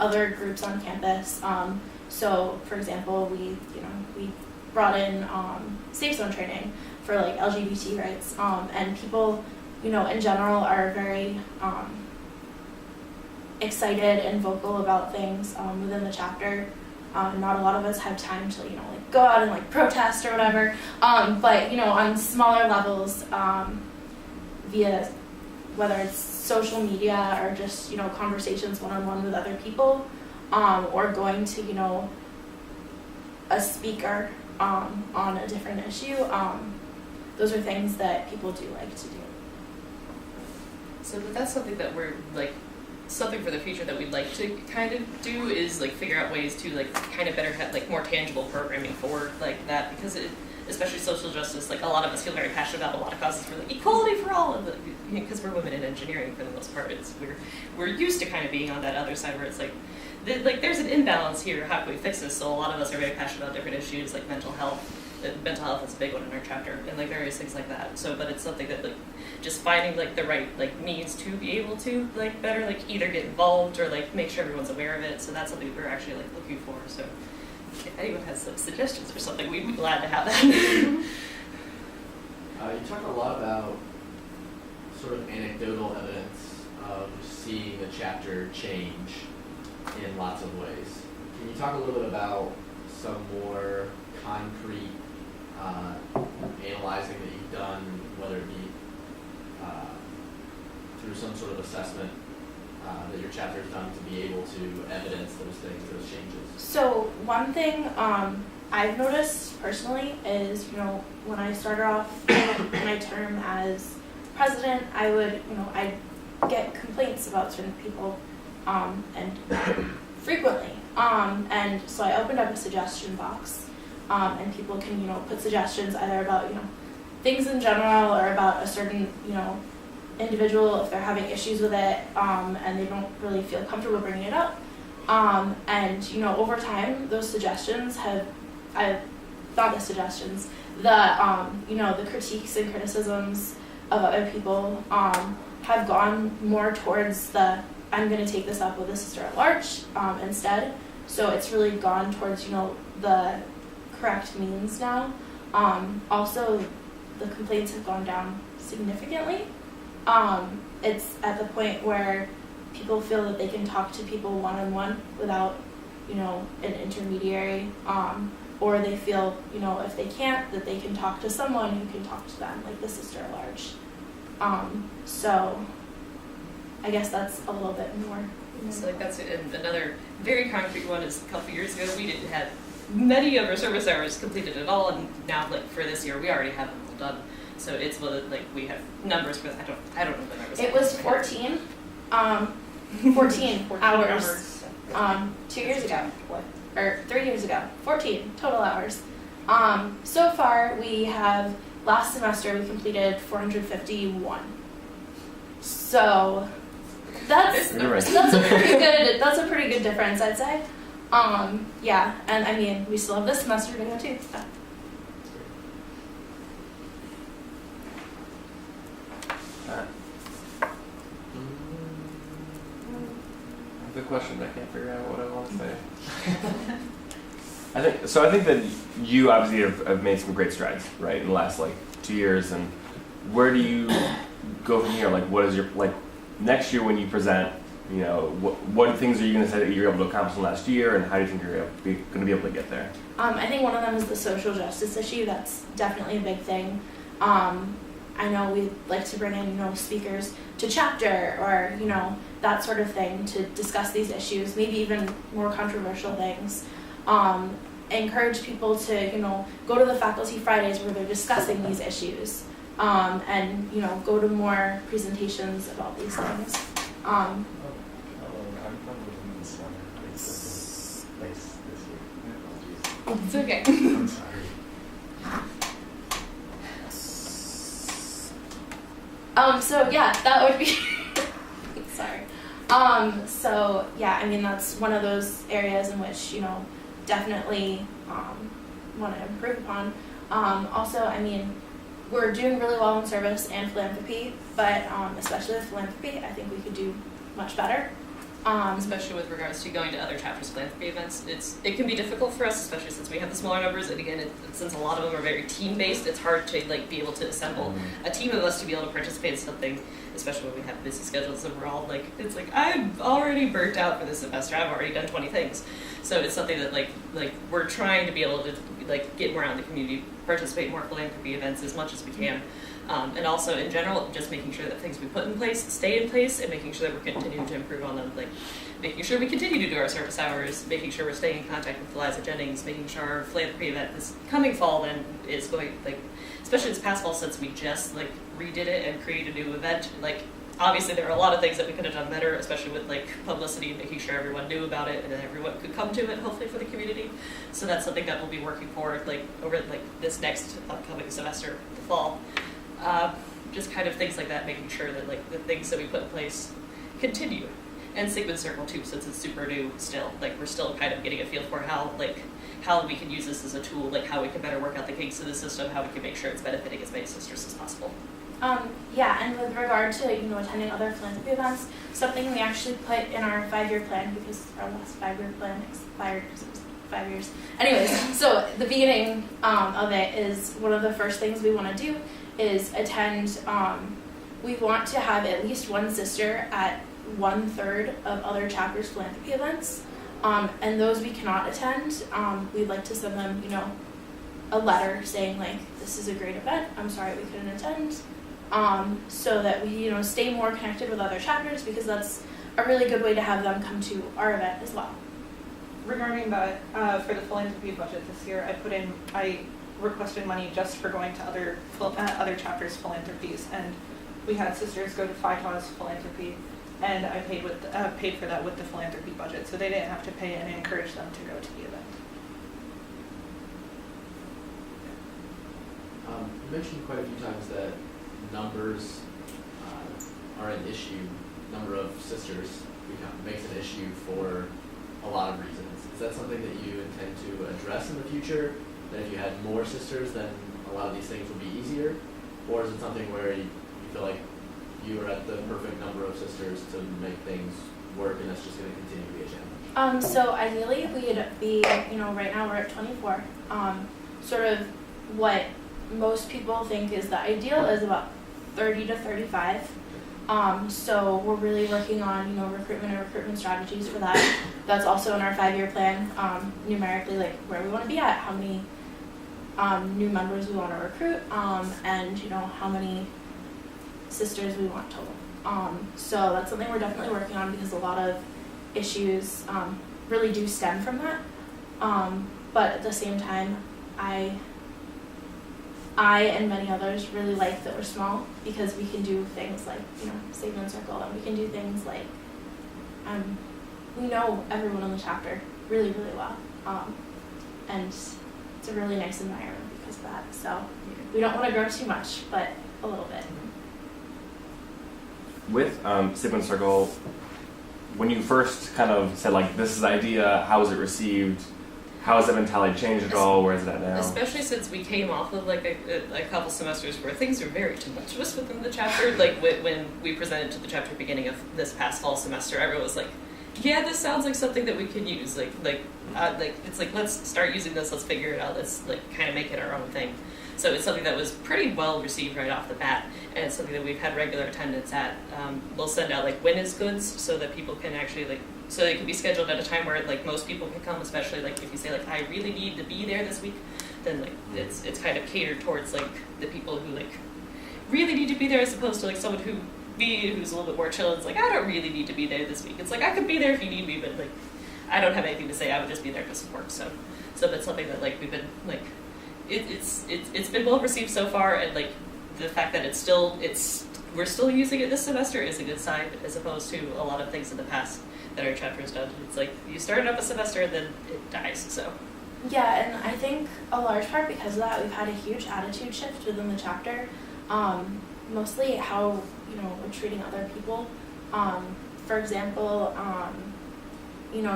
other groups on campus. So, for example, we brought in safe zone training for like LGBT rights, and people, in general are very excited and vocal about things within the chapter. Not a lot of us have time to, go out and like protest or whatever. But on smaller levels, via whether it's social media or just conversations one-on-one with other people, or going to a speaker on a different issue. Those are things that people do like to do. So that's something that we're like, something for the future that we'd like to kind of do is like figure out ways to like kind of better have like more tangible programming for like that, because especially social justice, like a lot of us feel very passionate about a lot of causes for like equality for all, and because we're women in engineering for the most part, we're used to kind of being on that other side where it's like there's an imbalance here. How can we fix this? So a lot of us are very passionate about different issues like mental health. Mental health is a big one in our chapter, and like various things like that. So, but it's something that like just finding like the right like means to be able to like better like either get involved or like make sure everyone's aware of it. So that's something we're actually like looking for. So if anyone has some suggestions or something, we'd be glad to have that. You talk a lot about sort of anecdotal evidence of seeing the chapter change in lots of ways. Can you talk a little bit about some more concrete analyzing that you've done, whether it be through some sort of assessment that your chapter's done to be able to evidence those things, those changes? So one thing I've noticed personally is, when I started off my term as president, I would, I'd get complaints about certain people, and frequently. And so I opened up a suggestion box. And people can, put suggestions either about, things in general or about a certain, individual if they're having issues with it, and they don't really feel comfortable bringing it up. And, over time, those suggestions the critiques and criticisms of other people have gone more towards I'm going to take this up with the sister at large instead. So it's really gone towards, the correct means now. Also, the complaints have gone down significantly. It's at the point where people feel that they can talk to people one-on-one without, an intermediary, or they feel, if they can't, that they can talk to someone who can talk to them, like the sister at large. So I guess that's a little bit more. So like that's it. And another very concrete one is a couple years ago we didn't have many of our service hours completed at all, and now like for this year we already have them all done. So it's like we have numbers for I don't know the numbers. It was 14 hours 2 years ago, or 3 years ago. 14 total hours. So far we have, last semester we completed 451. So that's a pretty good difference, I'd say. Yeah, and I mean, we still have this semester to go too. So. The question, I can't figure out what I want to say. I think that you obviously have made some great strides, right, in the last 2 years, and where do you go from here? Like, what is your next year when you present? What things are you going to say that you're able to accomplish in the last year, and how do you think you're going to be able to get there? I think one of them is the social justice issue. That's definitely a big thing. I know we'd like to bring in, speakers to chapter or, that sort of thing to discuss these issues, maybe even more controversial things. Encourage people to, go to the Faculty Fridays where they're discussing these issues, and, go to more presentations about these things. I'm losing this one. This year. Apologies. It's okay. I'm sorry. So yeah, that would be sorry. So yeah, I mean that's one of those areas in which definitely want to improve upon. Also, I mean, we're doing really well in service and philanthropy, but especially with philanthropy, I think we could do much better. Especially with regards to going to other chapters' philanthropy events, it can be difficult for us, especially since we have the smaller numbers. And again, since a lot of them are very team-based, it's hard to like be able to assemble a team of us to be able to participate in something, especially when we have busy schedules and we're all like, it's like I'm already burnt out for this semester. I've already done 20 things, so it's something that like we're trying to be able to like get more out in the community, participate in more philanthropy events as much as we can. And also, in general, just making sure that things we put in place stay in place, and making sure that we're continuing to improve on them. Like, making sure we continue to do our service hours, making sure we're staying in contact with Eliza Jennings, making sure our philanthropy event this coming fall then is going, like, especially this past fall since we just, like, redid it and created a new event. Like, obviously there are a lot of things that we could have done better, especially with, like, publicity, making sure everyone knew about it and that everyone could come to it, hopefully, for the community. So that's something that we'll be working for, like, over, like, this next upcoming semester, the fall. Just kind of things like that, making sure that like the things that we put in place continue. And Sigmund Circle too, since it's super new still, like we're still kind of getting a feel for how we can use this as a tool, like how we can better work out the kinks of the system, how we can make sure it's benefiting as many sisters as possible. Yeah, and with regard to attending other philanthropy events, something we actually put in our 5-year plan, because our last 5-year plan expired because it was 5 years. Anyways, so the beginning of it is one of the first things we want to do is attend. We want to have at least one sister at 1/3 of other chapters' philanthropy events, and those we cannot attend. We'd like to send them, a letter saying like, this is a great event. I'm sorry we couldn't attend, so that we, stay more connected with other chapters, because that's a really good way to have them come to our event as well. Regarding that, for the philanthropy budget this year, I requested money just for going to other chapters' philanthropies, and we had sisters go to Phi-Tau's philanthropy, and I paid for that with the philanthropy budget, so they didn't have to pay, and I encouraged them to go to the event. You mentioned quite a few times that numbers are an issue. Number of sisters makes an issue for a lot of reasons. Is that something that you intend to address in the future? That if you had more sisters, then a lot of these things would be easier? Or is it something where you feel like you are at the perfect number of sisters to make things work, and that's just going to continue to be a challenge? So ideally we'd be, right now we're at 24. Sort of what most people think is the ideal is about 30 to 35. So we're really working on, recruitment strategies for that. That's also in our 5-year plan, numerically, like where we want to be at, how many new members we want to recruit, and how many sisters we want total. So that's something we're definitely working on, because a lot of issues really do stem from that. But at the same time, I and many others really like that we're small, because we can do things like, Sigmund Circle, and we can do things like, we know everyone in the chapter really, really well. And it's a really nice environment because of that. So we don't want to grow too much, but a little bit. With Sigmund Circle, when you first kind of said like, this is the idea, how was it received? How has that mentality changed at all? Where is it at now? Especially since we came off of like a couple semesters where things were very tumultuous within the chapter. Like when we presented to the chapter beginning of this past fall semester, everyone was like, "Yeah, this sounds like something that we could use. It's like let's start using this. Let's figure it out. Let's kind of make it our own thing." So it's something that was pretty well received right off the bat, and it's something that we've had regular attendance at. We'll send out when is goods so that people can actually so it can be scheduled at a time where most people can come, especially if you say I really need to be there this week, then it's kind of catered towards the people who really need to be there, as opposed to someone who's a little bit more chill. It's I don't really need to be there this week. It's I could be there if you need me, but I don't have anything to say. I would just be there to support. So that's something that we've been it's been well received so far, and the fact that we're still using it this semester is a good sign, as opposed to a lot of things in the past that our chapter has done. It's you started up a semester and then it dies. So yeah, and I think a large part because of that, we've had a huge attitude shift within the chapter. Mostly how we're treating other people. For example,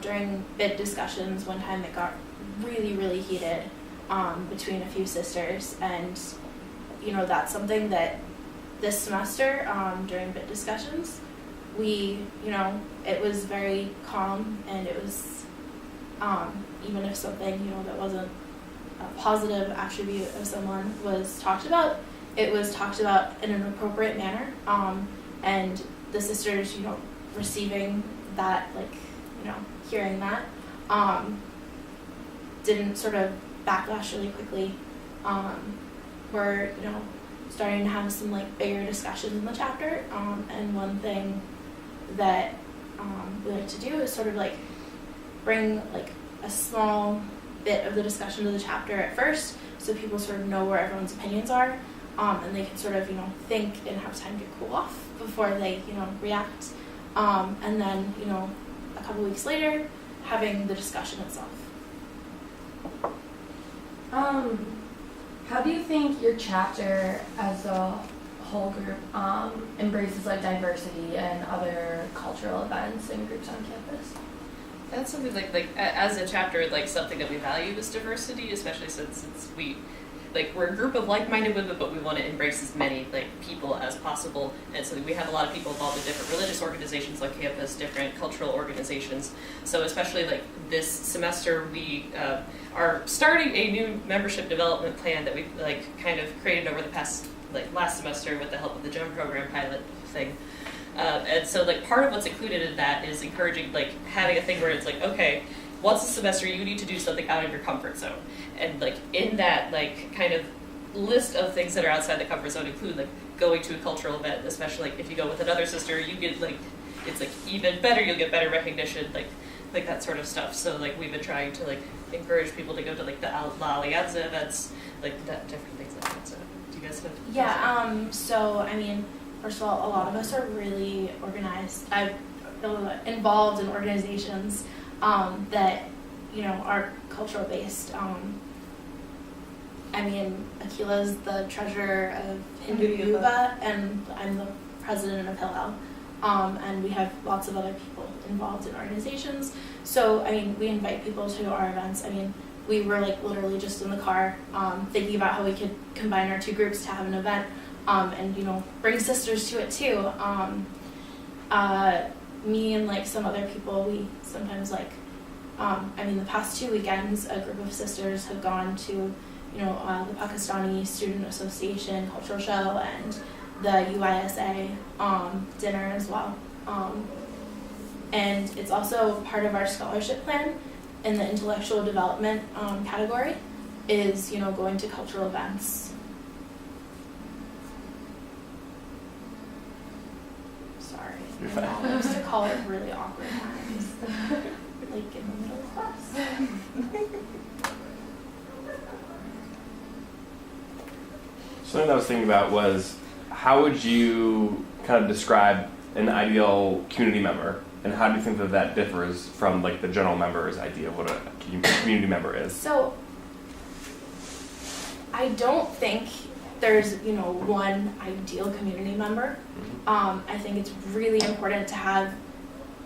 during bid discussions, one time it got really, really heated between a few sisters, and that's something that this semester during bid discussions we, it was very calm, and it was, even if something, that wasn't a positive attribute of someone was talked about, it was talked about in an appropriate manner, and the sisters, receiving that, hearing that, didn't sort of backlash really quickly. We're, starting to have some bigger discussions in the chapter, and one thing that we like to do is sort of bring a small bit of the discussion to the chapter at first, so people sort of know where everyone's opinions are, and they can sort of think and have time to cool off before they react, and then a couple weeks later having the discussion itself. How do you think your chapter as a whole group embraces diversity and other cultural events and groups on campus? That's something as a chapter, something that we value is diversity, especially since we're a group of like-minded women, but we want to embrace as many people as possible, and so we have a lot of people involved in different religious organizations on campus, different cultural organizations. So especially this semester, we are starting a new membership development plan that we kind of created over the past last semester with the help of the GEM program pilot thing. And so part of what's included in that is encouraging having a thing where it's okay, once a semester you need to do something out of your comfort zone, and in that kind of list of things that are outside the comfort zone include going to a cultural event, especially if you go with another sister, you get it's even better, you'll get better recognition, that sort of stuff. So we've been trying to encourage people to go to the La Alianza events, that different things like that. So do you guys have? Yeah. So I mean, first of all, a lot of us are really organized. I've involved in organizations that are cultural based. I mean, Akila's the treasurer of Hindu Yuva, and I'm the president of Hillel. And we have lots of other people involved in organizations. So, I mean, we invite people to our events. I mean, we were literally just in the car thinking about how we could combine our two groups to have an event, and, bring sisters to it too. Me and some other people, we sometimes the past 2 weekends, a group of sisters have gone to, the Pakistani Student Association cultural show and the UISA dinner as well. And it's also part of our scholarship plan in the intellectual development category is, going to cultural events. Sorry. You're My fine. mom used to call it really awkward times. In the middle of class. Something I was thinking about was, how would you kind of describe an ideal community member, and how do you think that differs from the general member's idea of what a community member is? So, I don't think there's one ideal community member. I think it's really important to have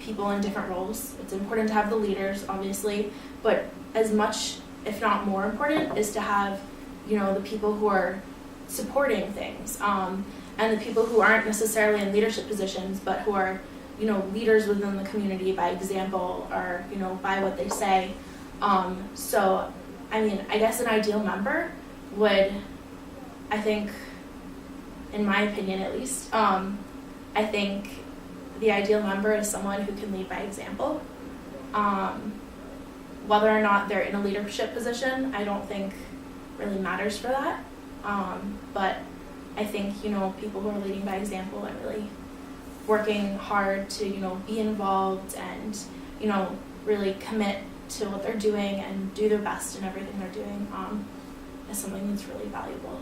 people in different roles. It's important to have the leaders, obviously, but as much, if not more important, is to have the people who are supporting things, and the people who aren't necessarily in leadership positions, but who are, leaders within the community by example or, by what they say. So, I mean, I guess an ideal member would, I think, in my opinion at least, I think the ideal member is someone who can lead by example. Whether or not they're in a leadership position, I don't think really matters for that. But I think, people who are leading by example and really working hard to, be involved and, really commit to what they're doing and do their best in everything they're doing is something that's really valuable.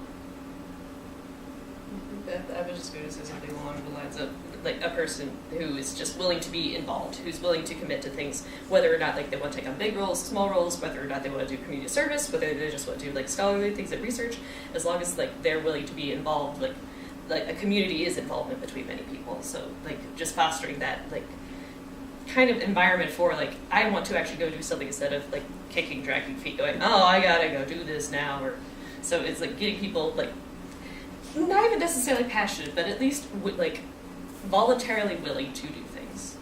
I was just going to say something along the lines of a person who is just willing to be involved, who's willing to commit to things, whether or not they want to take on big roles, small roles, whether or not they want to do community service, whether they just want to do scholarly things and research, as long as they're willing to be involved, a community is involvement between many people. So just fostering that kind of environment for I want to actually go do something instead of kicking, dragging feet, going, oh, I gotta go do this now, or so it's getting people not even necessarily passionate, but at least voluntarily willing to do things.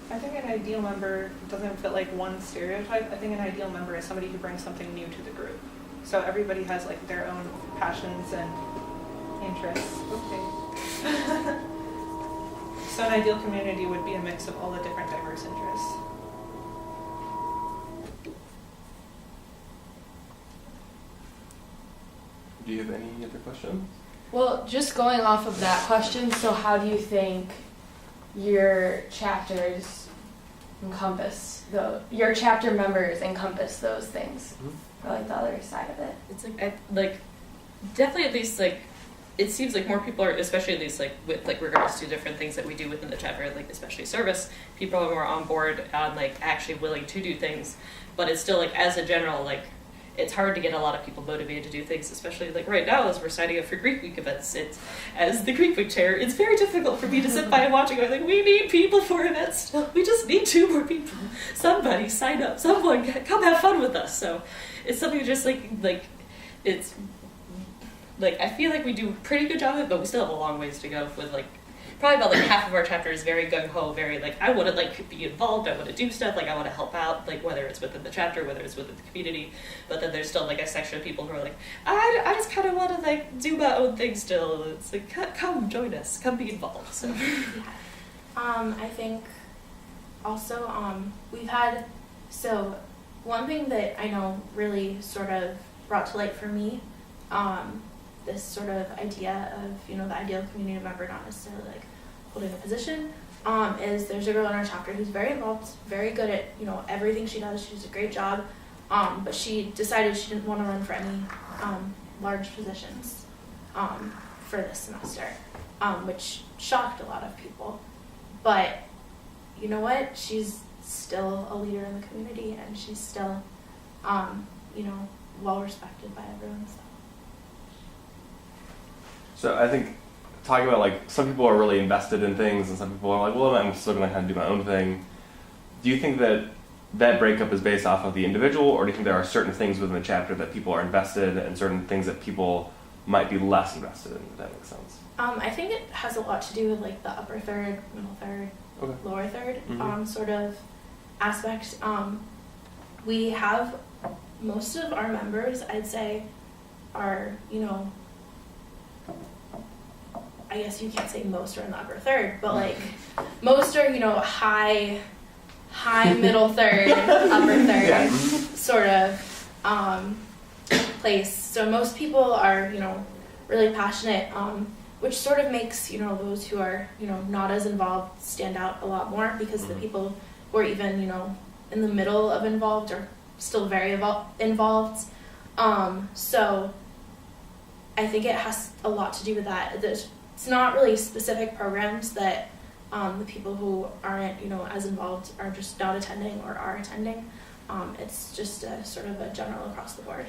I think an ideal member doesn't fit like one stereotype. I think an ideal member is somebody who brings something new to the group. So everybody has like their own passions and interests. Okay. So an ideal community would be a mix of all the different diverse interests. Do you have any other questions? Well, just going off of that question, so how do you think your chapters your chapter members encompass those things? Or like the other side of it? It's definitely at least like, it seems like more people are, especially at least like with like regards to different things that we do within the chapter, like especially service, people are more on board and like actually willing to do things. But it's still like as a general, like it's hard to get a lot of people motivated to do things, especially like right now as we're signing up for Greek Week events. As the Greek Week chair, it's very difficult for me to sit by and watch and go like, we need people for events still. We just need 2 more people. Somebody sign up. Someone come have fun with us. So it's something just like it's like I feel like we do a pretty good job of it, but we still have a long ways to go with like probably about like half of our chapter is very gung-ho, very like I want to like be involved, I want to do stuff, like I want to help out, like whether it's within the chapter, whether it's within the community. But then there's still like a section of people who are like, I just kind of want to like do my own thing still. It's like come join us, come be involved. So I think also we've had, so one thing that I know really sort of brought to light for me, this sort of idea of, you know, the ideal community member not necessarily like holding a position, is there's a girl in our chapter who's very involved, very good at, you know, everything she does. She does a great job, but she decided she didn't want to run for any large positions for this semester, which shocked a lot of people. But you know what? She's still a leader in the community, and she's still, you know, well respected by everyone. So I think talking about like some people are really invested in things and some people are like, well, I'm still going to kind of do my own thing. Do you think that that breakup is based off of the individual, or do you think there are certain things within the chapter that people are invested in and certain things that people might be less invested in, if that makes sense? I think it has a lot to do with like the upper third, middle third, Okay. lower third Mhm. sort of aspect. We have most of our members, I'd say, are, you know, I guess you can't say most are in the upper third, but like most are, you know, high middle third, upper third Yeah. sort of place. So most people are, you know, really passionate, which sort of makes, you know, those who are, you know, not as involved stand out a lot more, because the people who are even, you know, in the middle of involved are still very involved. So I think it has a lot to do with that. It's not really specific programs that the people who aren't, you know, as involved are just not attending or are attending. It's just a sort of a general across the board.